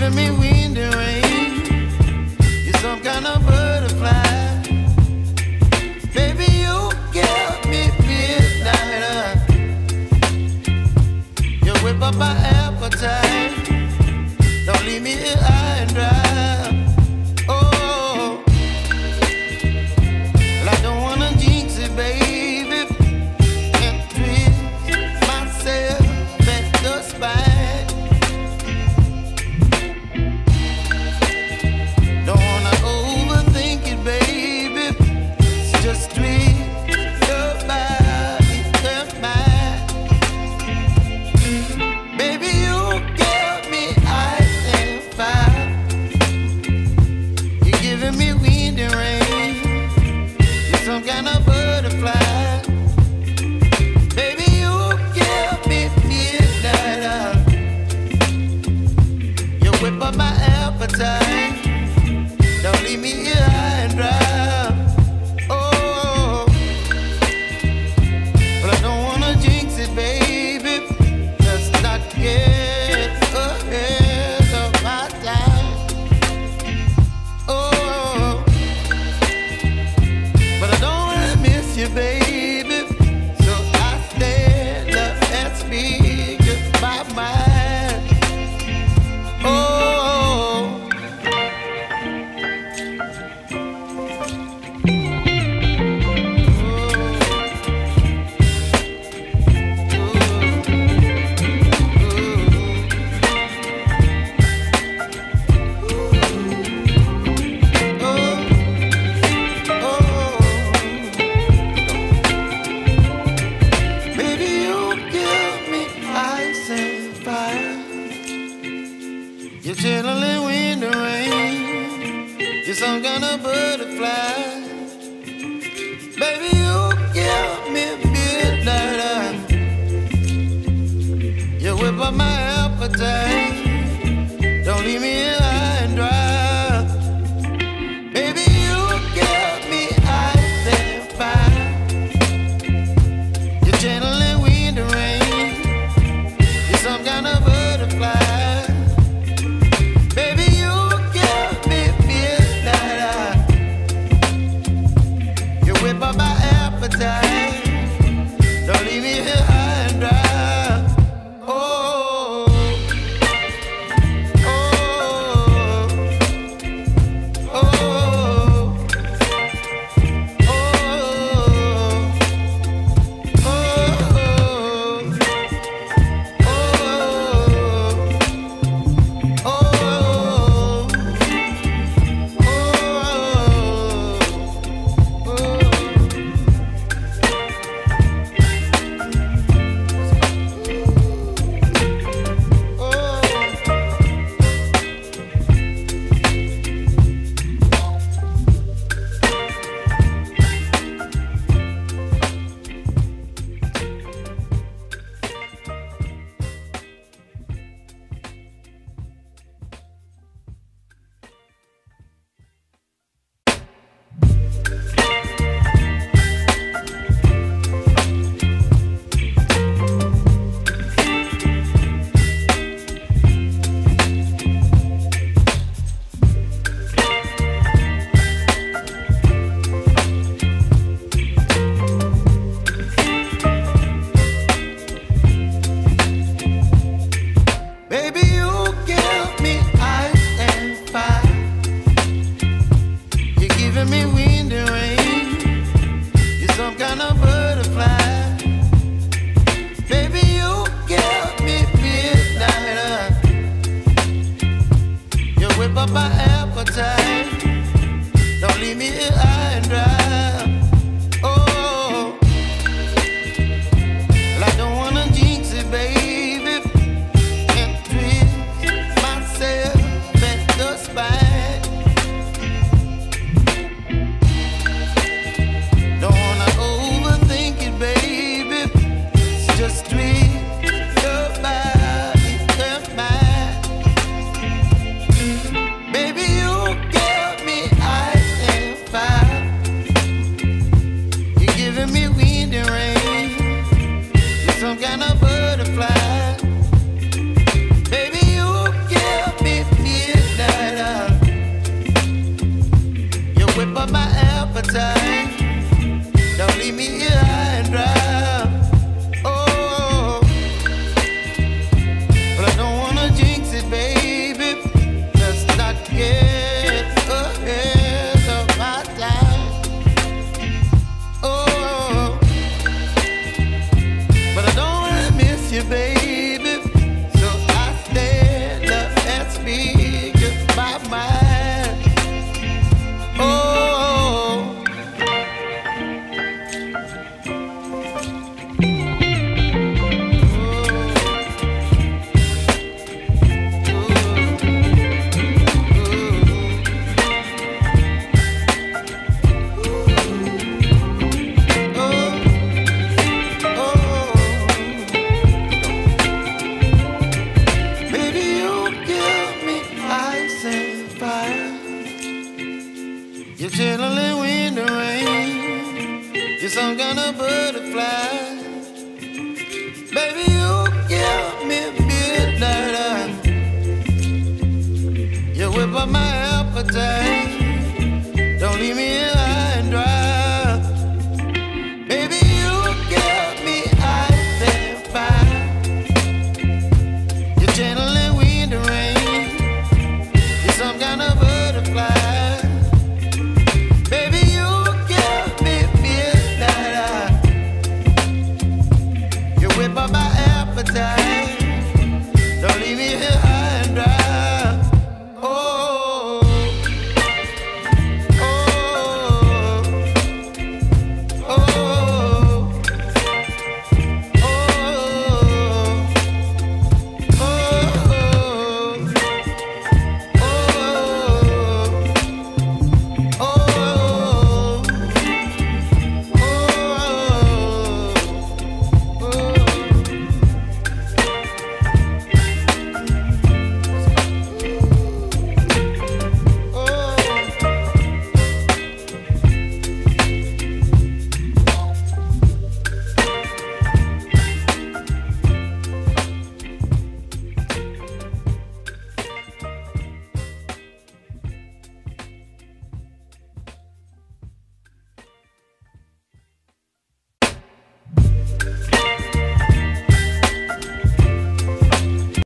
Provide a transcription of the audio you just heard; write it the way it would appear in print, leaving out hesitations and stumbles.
giving me wind and rain. You're some kind of butterfly. Baby, you give me midnight. You whip up my appetite. Don't leave me here high and dry. Oh, well, I don't wanna jinx it, baby, and twist myself at the spine. Don't wanna overthink it, baby. It's just twist your body and mine. Baby, you give me ice and fire. You're giving me wind and rain. You're some kind of butterfly. Baby, you give me midnight. You whip up my appetite. Don't leave me here high and dry. Oh, but I don't wanna jinx it, baby. Let's not get ahead of my time. Oh, but I don't wanna miss you, baby. So I stand up and speak my mind. Oh. You're chilling wind and rain. You're some kind of butterfly. Baby, you give me midnight. You whip up my appetite. Don't leave me here high and dry. Baby, you give me ice and fire. You're channeling wind and rain. You're some kind of butterfly. My appetite. Don't leave me here high and dry. Oh, oh, oh, oh, Baby, you give me ice and fire. some kind of butterfly. Baby, you give me midnight. You whip up my appetite. Don't leave me